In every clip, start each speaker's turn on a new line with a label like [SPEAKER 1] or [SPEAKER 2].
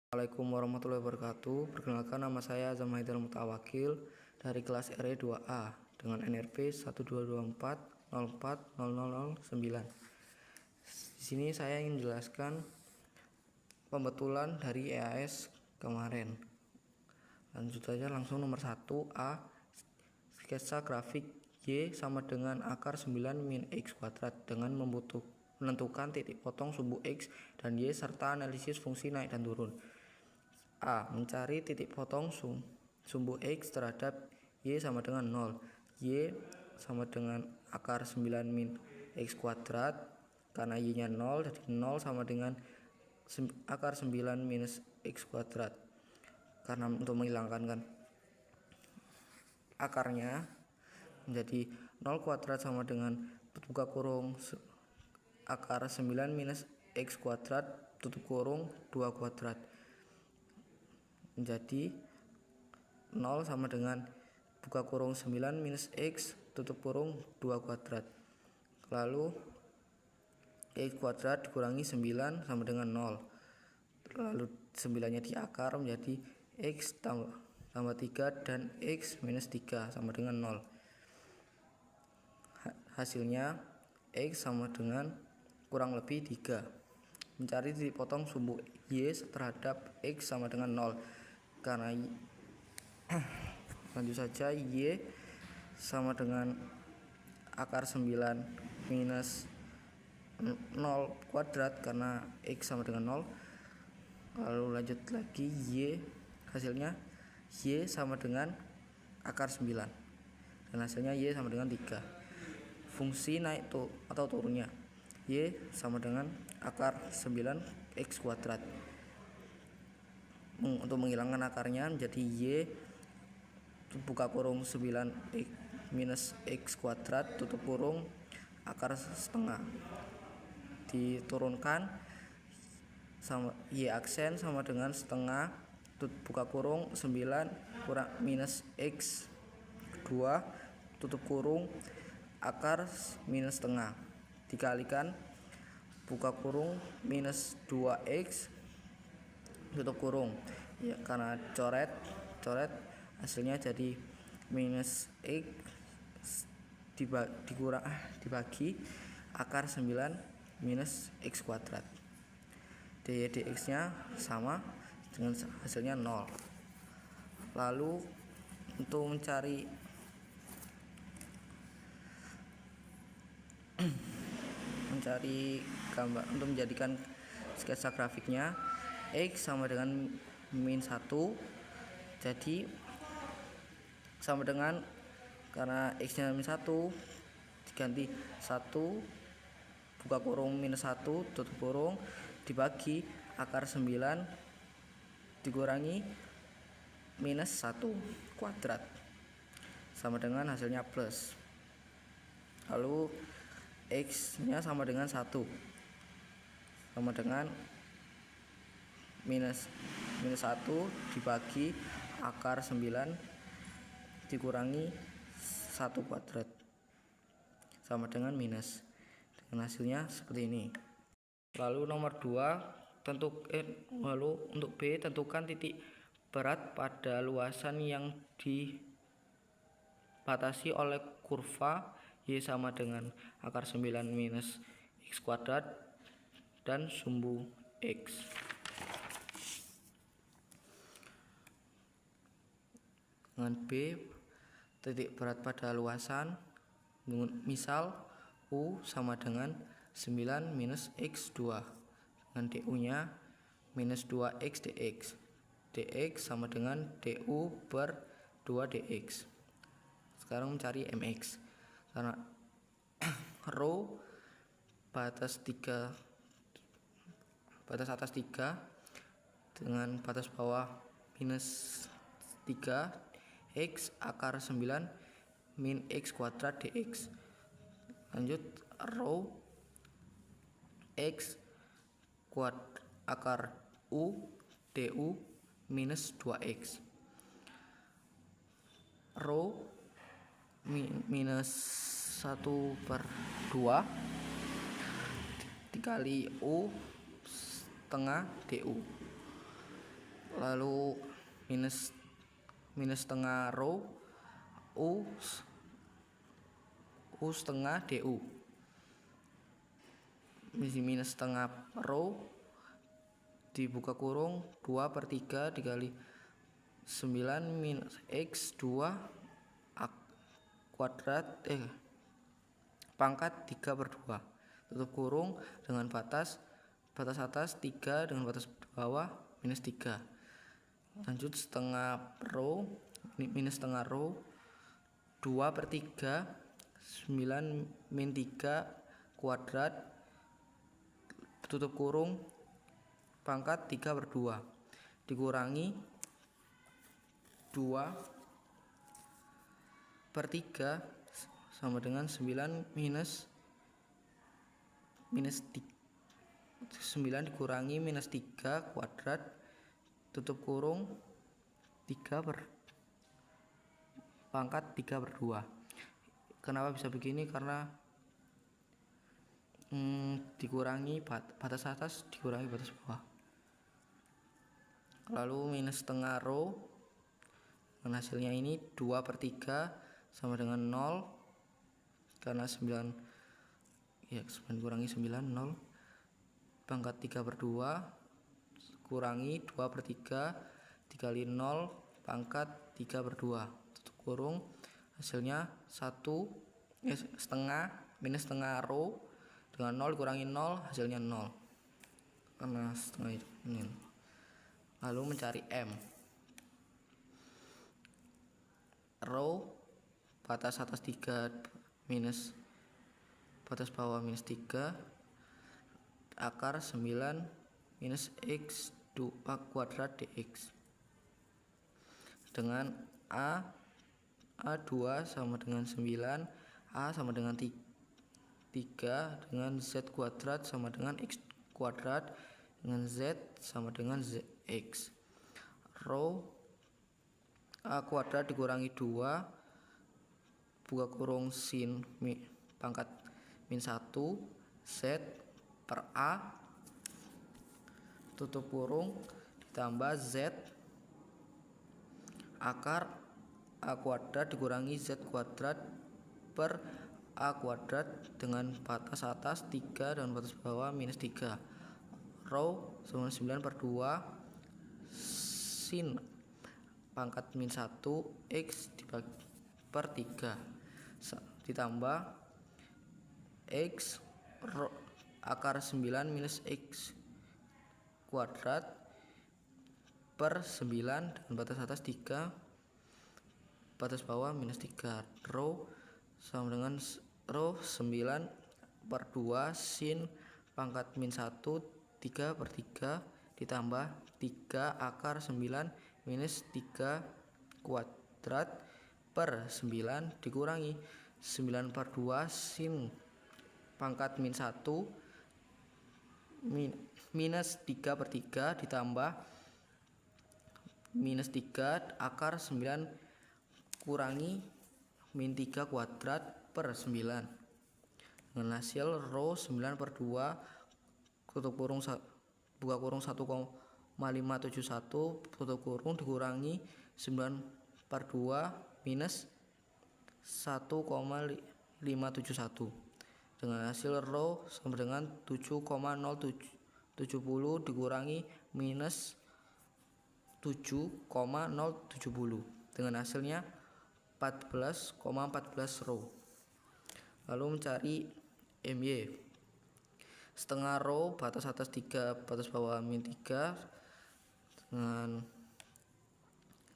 [SPEAKER 1] Assalamualaikum warahmatullahi wabarakatuh. Perkenalkan, nama saya Azam Haidar Mutawakil dari kelas RE 2A dengan NRP 122404009. Di sini saya ingin menjelaskan pembetulan dari EAS kemarin. Lanjut saja langsung nomor 1A. Sketsa grafik Y sama dengan akar 9 min X kuadrat dengan menentukan titik potong sumbu X dan Y serta analisis fungsi naik dan turun. A. Mencari titik potong sumbu X terhadap Y sama dengan 0. Y sama dengan akar 9 min X kuadrat. Karena Y nya 0, jadi 0 sama dengan akar 9 minus X kuadrat. Karena untuk menghilangkan akarnya menjadi 0 kuadrat sama dengan buka kurung akar 9 minus X kuadrat tutup kurung 2 kuadrat. Menjadi 0 sama dengan buka kurung 9 minus X tutup kurung 2 kuadrat. Lalu X kuadrat dikurangi 9 sama dengan 0. Lalu 9 nya diakar menjadi X tambah 3 dan X minus 3 sama dengan 0. Hasilnya X sama dengan kurang lebih 3. Mencari titik potong sumbu Y terhadap X sama dengan 0. Karena lanjut saja, Y sama dengan akar 9 minus 0 kuadrat karena X sama dengan 0. Lalu lanjut lagi, Y hasilnya Y sama dengan akar 9 dan hasilnya Y sama dengan 3. Fungsi naik atau turunnya Y sama dengan akar 9 X kuadrat. Untuk menghilangkan akarnya menjadi Y buka kurung 9 X minus X kuadrat tutup kurung akar setengah diturunkan sama Y aksen sama dengan setengah buka kurung 9 kurang minus X 2 tutup kurung akar minus setengah dikalikan buka kurung minus 2X tutup kurung ya, karena coret hasilnya jadi minus X dibagi akar 9 minus X kuadrat. dy dx nya sama dengan hasilnya 0. Lalu untuk mencari gambar untuk menjadikan sketsa grafiknya X sama dengan min 1, jadi sama dengan karena X nya min 1 diganti 1 buka kurung minus 1 tutup kurung dibagi akar 9 dikurangi minus 1 kuadrat sama dengan hasilnya plus. Lalu X nya sama dengan 1 sama dengan minus 1 dibagi akar 9 dikurangi 1 kuadrat sama dengan minus, dengan hasilnya seperti ini. Lalu nomor 2 lalu untuk B, tentukan titik berat pada luasan yang dibatasi oleh kurva Y sama dengan akar 9 minus X kuadrat dan sumbu X. Dengan B, titik berat pada luasan misal U sama dengan 9 minus X2 dengan DU nya minus 2X dx. Dx sama dengan DU per 2 dx. Sekarang mencari MX. Karena rho batas atas 3 dengan batas bawah minus 3 X akar 9 min X kuadrat dx. Lanjut, rho X akar U du minus 2X. Rho minus 1/2 dikali U setengah du. lalu minus setengah rho U setengah DU. Minus setengah rho dibuka kurung 2/3 dikali 9 minus X 2 kuadrat pangkat 3/2 tutup kurung dengan batas atas 3 dengan batas bawah minus 3. Lanjut minus setengah rho 2/3 9 min 3 kuadrat tutup kurung pangkat 3/2 dikurangi 2/3 sama dengan 9 minus 9 dikurangi minus 3 kuadrat tutup kurung 3 pangkat 3/2. Kenapa bisa begini? Karena dikurangi batas atas dikurangi batas bawah. Lalu minus setengah rho dan hasilnya ini 2/3 sama dengan 0 karena 9 kurangi 9 0 pangkat 3/2 kurangi 2/3 dikali 0 pangkat 3/2 tutup kurung hasilnya 1 setengah minus setengah rho dengan 0 kurangi 0 hasilnya 0 karena setengah ini. Lalu mencari M. Rho batas atas 3 minus batas bawah minus 3 akar 9 minus X 2 kuadrat dx dengan A2 sama dengan 9, A sama dengan 3 dengan Z kuadrat sama dengan X kuadrat dengan Z sama dengan X. Rho A kuadrat dikurangi 2 buka kurung sin pangkat min 1 Z per A tutup kurung ditambah Z akar A kuadrat dikurangi Z kuadrat per A kuadrat dengan batas atas 3 dan batas bawah minus 3. Rho sama 9/2 sin pangkat min 1 X dibagi per 3 ditambah X akar 9 minus X kuadrat per 9 dan batas atas 3 batas bawah minus 3. Rho sama dengan rho 9/2 sin pangkat min 1 3/3 ditambah 3 akar 9 minus 3 kuadrat per 9 dikurangi 9/2 sin pangkat min 1 minus 3/3 ditambah minus 3 akar 9 kurangi min 3 kuadrat per 9 dengan hasil rho 9/2 tutup kurung buka kurung 1,571 tutup kurung dikurangi 9/2 minus 1,571 dengan hasil rho sama dengan 7,070 dikurangi minus 7,070 dengan hasilnya 14,14 rho. Lalu mencari MY. Setengah rho batas atas 3 batas bawah min 3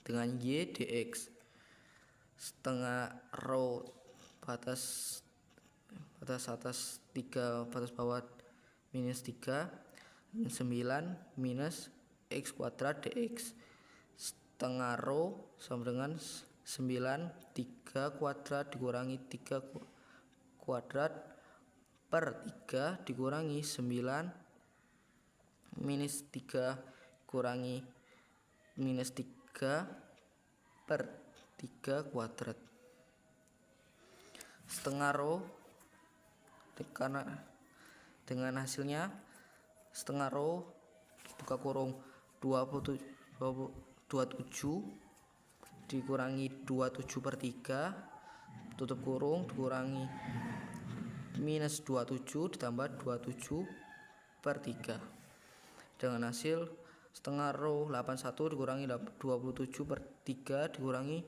[SPEAKER 1] dengan Y dx. Setengah rho batas atas 3 batas bawah minus 3 9 minus X kuadrat dx. Setengah rho sama dengan 9 3 kuadrat dikurangi 3 kuadrat per 3 dikurangi 9 minus 3 kurangi minus 3 per 3 kuadrat. Setengah rho karena dengan hasilnya setengah rho buka kurung 27 27 dikurangi 27/3 tutup kurung dikurangi minus 27 ditambah 27/3 dengan hasil setengah rho 81 dikurangi 27/3 dikurangi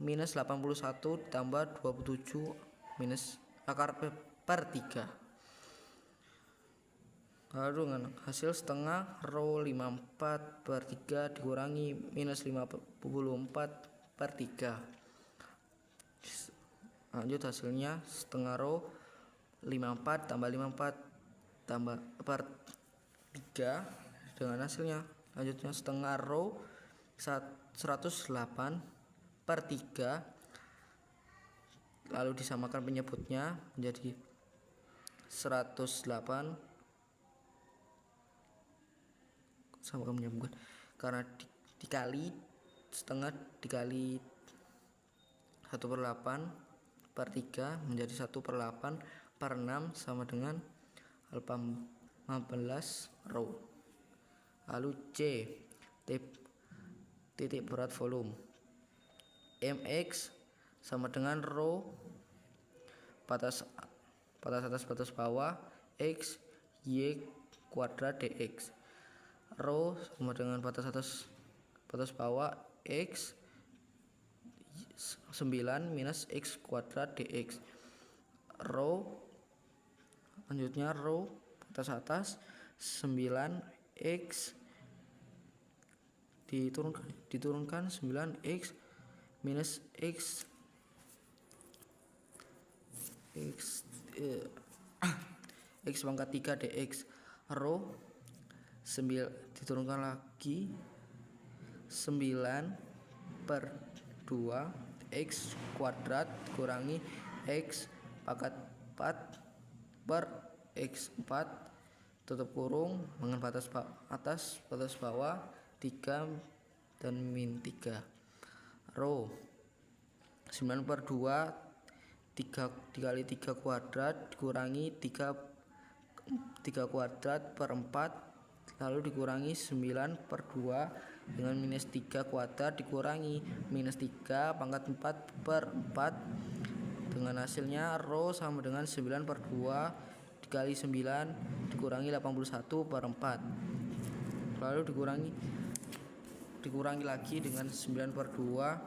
[SPEAKER 1] minus 81 ditambah 27 minus akar per 3. Lalu dengan hasil setengah rho 54/3 dikurangi minus 54/3. Lanjut hasilnya setengah rho 54 tambah 54 tambah per 3 dengan hasilnya lanjutnya setengah rho 108/3 lalu disamakan penyebutnya menjadi 108 sama menyambungkan karena dikali setengah dikali 1/8/3 menjadi 1/8/6 sama dengan 15 rho. Lalu C titik berat volume mx sama dengan rho batas atas batas bawah x y kuadrat dx. Rho sama dengan batas atas batas bawah x 9 minus x kuadrat dx. Rho lanjutnya rho batas atas 9x diturunkan 9x minus x pangkat 3 dx. Rho diturunkan lagi 9/2 x kuadrat dikurangi x pangkat 4 per x 4 tutup kurung dengan batas atas batas bawah 3 dan min 3. Rho 9/2 3 dikali 3 kuadrat dikurangi 3 kuadrat per 4 lalu dikurangi 9/2 dengan minus 3 kuadrat dikurangi minus 3 pangkat 4/4 dengan hasilnya rho sama dengan 9/2 dikali 9 dikurangi 81/4 lalu dikurangi lagi dengan 9/2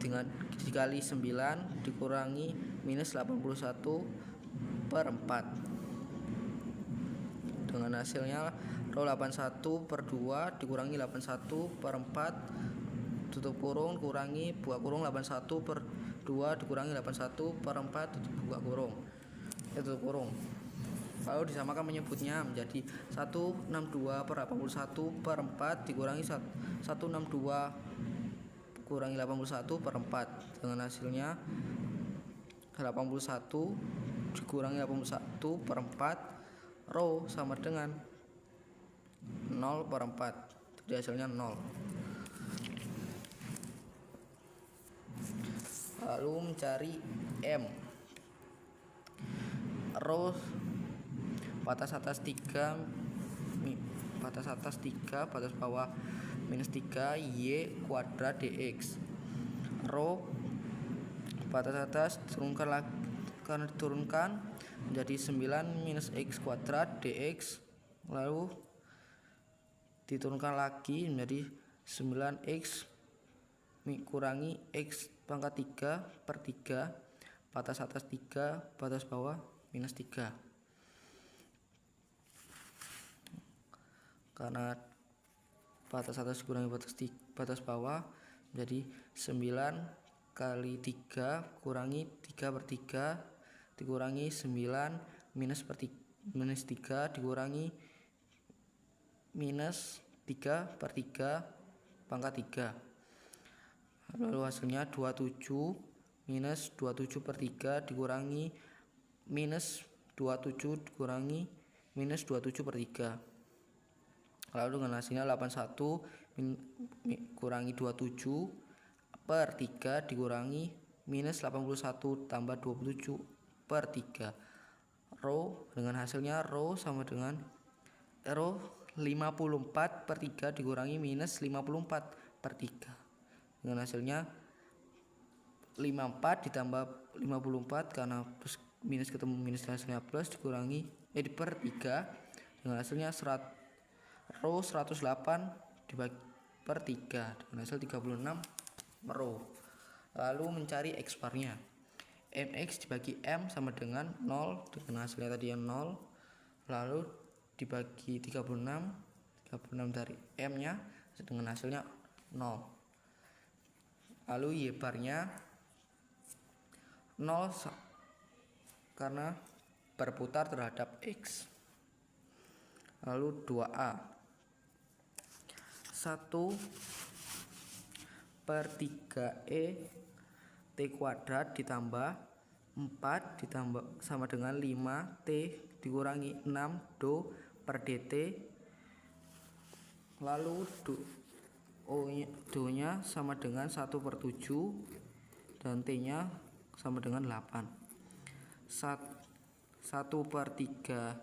[SPEAKER 1] dengan dikali 9 dikurangi minus 81/4 dengan hasilnya rho 81/2 dikurangi 81/4 tutup kurung kurangi buka kurung 81/2 dikurangi 81/4 buka kurung tutup kurung lalu disamakan menyebutnya menjadi 162/81/4 dikurangi 162 kurangi 81/4 dengan hasilnya 81 dikurangi 81/4 rho sama dengan 0/4 jadi hasilnya 0. Lalu mencari M. Rho batas atas 3 batas bawah minus 3 y kuadrat dx. Rho batas atas turunkan lagi karena diturunkan menjadi 9 minus x kuadrat dx lalu diturunkan lagi menjadi 9x kurangi x pangkat 3/3 batas atas 3 batas bawah minus 3 karena batas atas kurangi batas bawah menjadi 9 kali 3 kurangi 3/3 dikurangi 9 minus 3 dikurangi minus 3/3 pangkat 3 lalu hasilnya 27 minus 27/3 dikurangi minus 27 dikurangi minus 27/3 lalu dengan hasilnya 81 kurangi 27/3 dikurangi minus 81 tambah 27/3 rho dengan hasilnya rho sama dengan rho 54/3 dikurangi minus 54/3 dengan hasilnya 54 ditambah 54 karena plus minus ketemu minus hasilnya plus dikurangi per 3 dengan hasilnya row 108 dibagi per 3 dengan hasil 36 row. Lalu mencari X barnya. MX dibagi M sama dengan 0 dengan hasilnya tadi yang 0. Lalu dibagi 36 dari M nya dengan hasilnya 0. Lalu Y barnya 0 karena berputar terhadap X. Lalu 2A 1/3E T kuadrat ditambah 4 ditambah sama dengan 5T dikurangi 6 do per dt. Lalu do nya sama dengan 1/7 dan T nya sama dengan 8. 1/3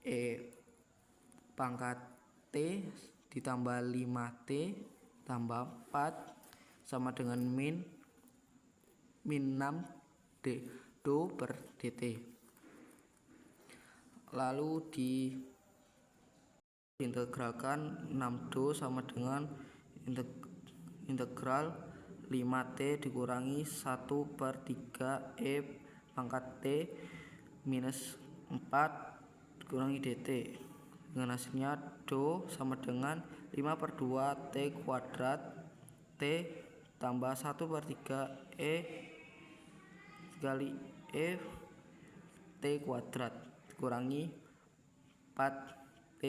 [SPEAKER 1] E pangkat T ditambah 5T tambah 4 sama dengan min 6 do per dt. Lalu diintegralkan 6 do sama dengan integral 5T dikurangi 1/3 E pangkat T minus 4 dikurangi dt dengan hasilnya do sama dengan 5/2 T kuadrat T tambah 1/3 E dikali E T kuadrat dikurangi 4T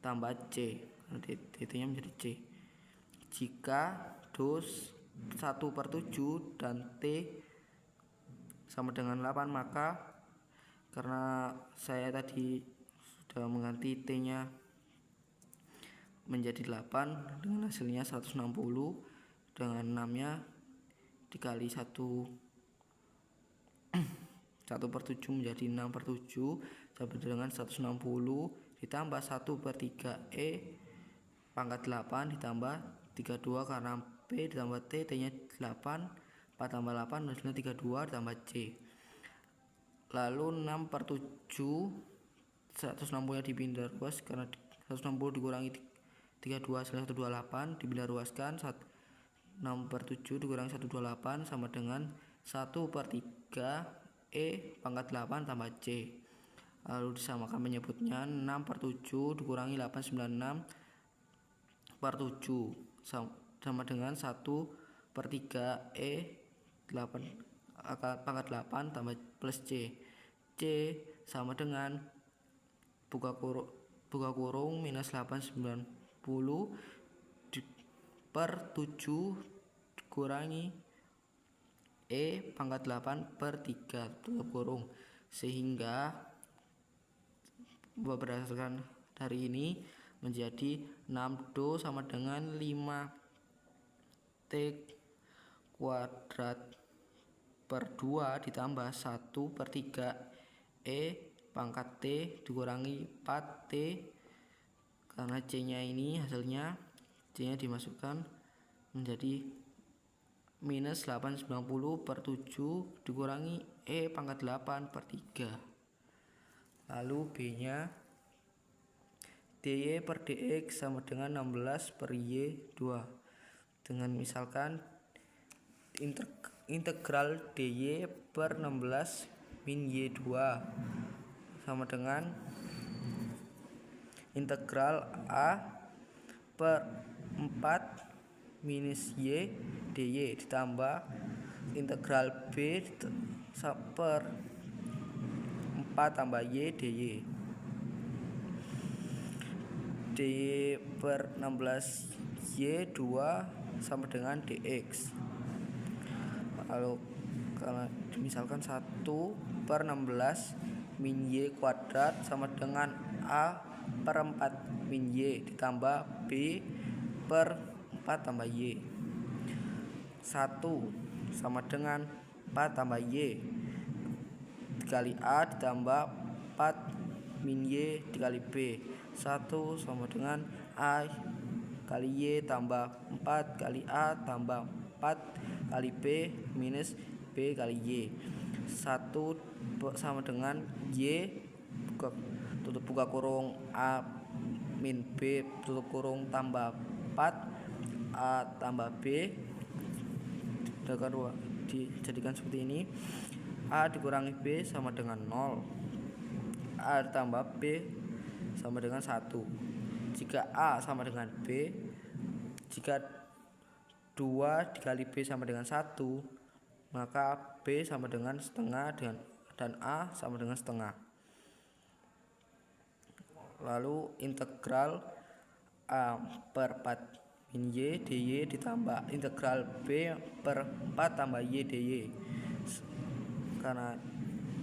[SPEAKER 1] tambah C, dt nya menjadi C. Jika do 1/7 dan T sama dengan 8, maka karena saya tadi sudah mengganti T nya menjadi 8 dengan hasilnya 160 dengan 6 nya dikali 1/7 menjadi 6/7 sama dengan 160 ditambah 1/3 E pangkat 8 ditambah 32 karena P ditambah T nya 8 4 tambah 8 hasilnya 32 ditambah C. Lalu 6/7 160 nya dipindah ruas karena 160 dikurangi 32 hasilnya 128 dipindah ruaskan 6/7 dikurangi 128 sama dengan 1/3 E pangkat 8 tambah C. Lalu disamakan menyebutnya 6/7 dikurangi 896/7 sama dengan 1/3 E 8 pangkat 8 tambah plus C. C sama dengan buka kurung minus 890/7 dikurangi E pangkat 8/3 tutup kurung, sehingga berdasarkan dari ini menjadi 6 do sama dengan 5T kuadrat per 2 ditambah 1/3 E pangkat T dikurangi 4T karena C nya ini hasilnya C nya dimasukkan menjadi minus 890/7 dikurangi E pangkat 8/3. Lalu B nya dy per dx sama dengan 16/y2 dengan misalkan integral dy per 16 min y2 sama dengan integral a per 4 minus y dy ditambah integral b per 4 tambah y dy. Dy per 16 y2 sama dengan dx. Lalu kalau misalkan 1/16 min y kuadrat sama dengan a per 4 min y ditambah b per 4 tambah y. 1 sama dengan 4 tambah y dikali a ditambah 4 min y dikali b 1 sama dengan A kali Y tambah 4 kali A tambah 4 kali B minus B kali Y. 1 sama dengan Y tutup buka kurung A min B tutup kurung tambah 4 A tambah B dijadikan seperti ini. A dikurangi B sama dengan 0. A tambah B sama dengan 1. Jika A sama dengan B, jika 2 dikali B sama dengan 1, maka B sama dengan setengah dan A sama dengan setengah. Lalu integral A per 4 min Y dy ditambah integral B per 4 tambah Y dy. Karena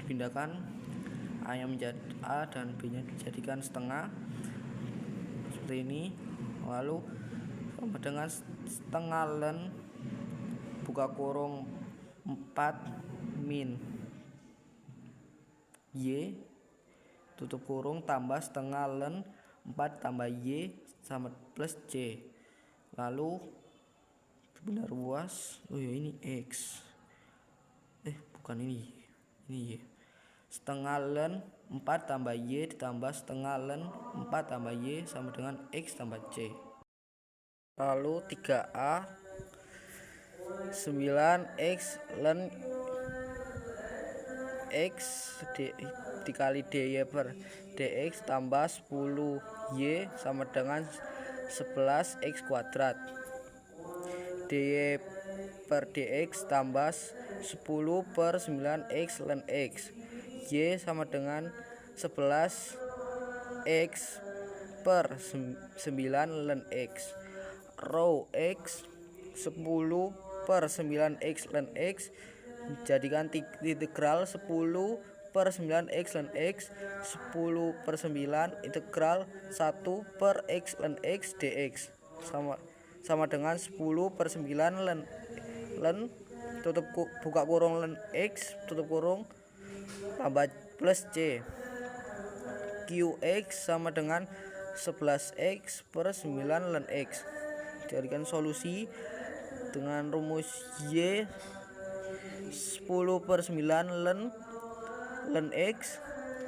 [SPEAKER 1] dipindahkan A nya menjadi A dan B nya dijadikan setengah seperti ini. Lalu sama dengan setengah ln buka kurung 4 min Y tutup kurung tambah setengah ln 4 tambah Y sama plus C. Lalu benda ruas, oh ya ini X, bukan ini Y. Setengah ln 4 tambah Y ditambah setengah ln 4 tambah Y sama dengan X tambah C. Lalu 3A 9X ln X dikali dy per dx tambah 10y sama dengan 11x kuadrat. dy per dx tambah 10 per 9x ln x. Y sama dengan 11x per 9 ln x. Rho x 10 per 9x ln x jadikan integral 10 per 9x ln x 10 per 9 integral 1 per x ln x dx sama dengan 10 per 9 ln tutup buka kurung ln x tutup kurung tambah plus c. Qx sama dengan 11x per 9 ln x. Jadikan solusi dengan rumus Y 10 per 9 ln x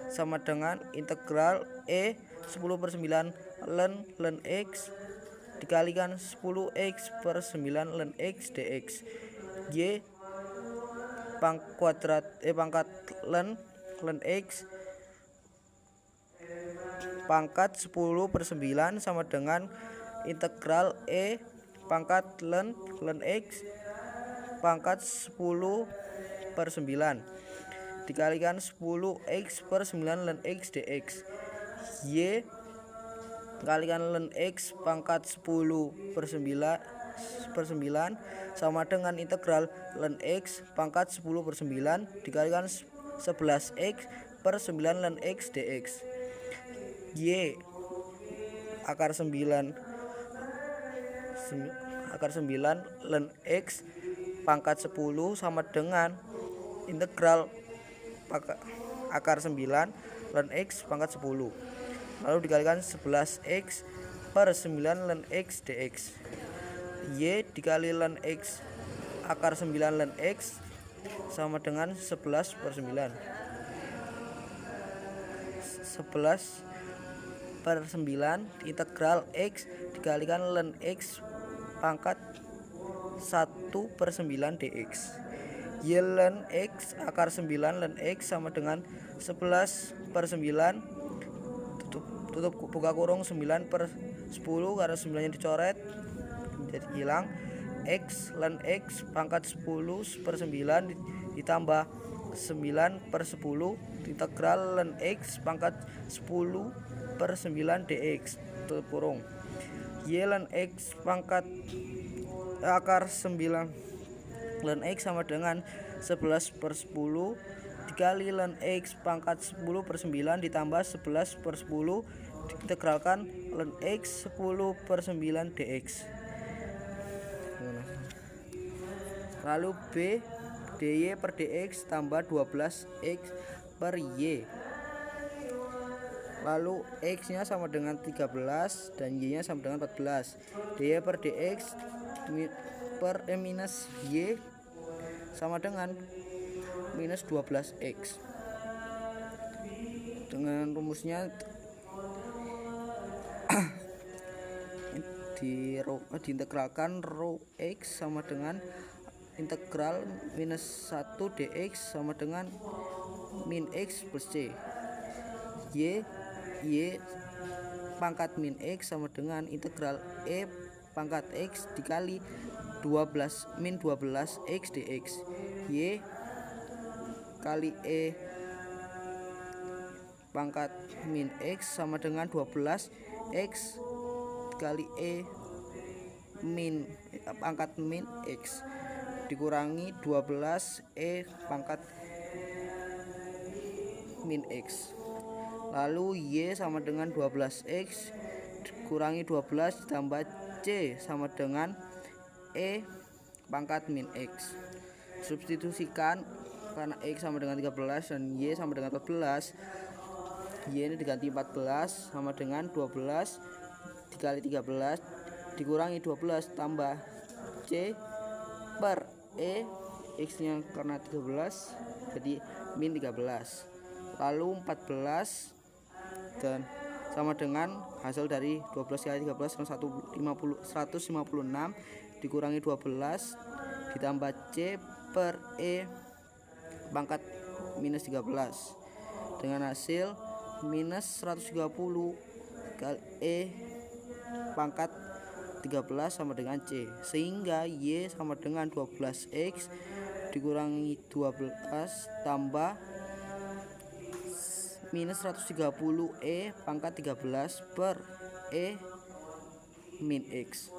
[SPEAKER 1] sama dengan integral E 10 per 9 ln x dikalikan 10x per 9 ln x dx. Y pangkat ln x pangkat 10 per 9 sama dengan integral E pangkat ln x pangkat 10 per 9 dikalikan 10x per 9 ln x dx. Y kalikan ln x pangkat 10 per 9 sama dengan integral ln x pangkat 10 per 9 dikalikan 11x per 9 ln x dx. Y akar 9 ln x pangkat 10 sama dengan integral akar 9 ln x pangkat 10 lalu dikalikan 11x per 9 ln x dx. Y dikali ln x akar 9 ln x sama dengan 11 per 9. 11 per 9 integral x dikalikan ln x pangkat 1 per 9 dx. Y ln x akar 9 ln x sama dengan 11 per 9 tutup buka kurung 9 per 10 karena 9 nya dicoret jadi hilang. X ln x pangkat 10 per 9 ditambah 9 per 10 integral ln x pangkat 10 per 9 dx tutup kurung. Y ln x pangkat akar 9 ln x sama dengan 11 per 10 dikali ln x pangkat 10 per 9 ditambah 11 per 10 diintegralkan ln x 10 per 9 dx. Lalu B dy per dx tambah 12x per y.
[SPEAKER 2] Lalu X nya sama dengan 13 dan Y nya sama dengan 14. dy per dx minus Y sama dengan minus 12X. Dengan rumusnya diintegralkan rho X sama dengan integral minus 1 dx sama dengan min X plus C. Y pangkat min X sama dengan integral E pangkat X dikali 12 min 12 X dx. Y kali E pangkat min X sama dengan 12 X kali E min pangkat min X dikurangi 12 E pangkat min X. Lalu Y sama dengan 12X dikurangi 12 ditambah C sama dengan E pangkat min X. Substitusikan karena X sama dengan 13 dan Y sama dengan 14. Y ini diganti 14 sama dengan 12 dikali 13 dikurangi 12 tambah C per E. X nya karena 13 jadi min 13. Lalu 14 dan sama dengan hasil dari 12 kali 13 156 dikurangi 12 ditambah C per E pangkat minus 13 dengan hasil minus 130 kali E pangkat 13 sama dengan C, sehingga Y sama dengan 12X dikurangi 12 tambah minus 130 E pangkat 13 per E min X.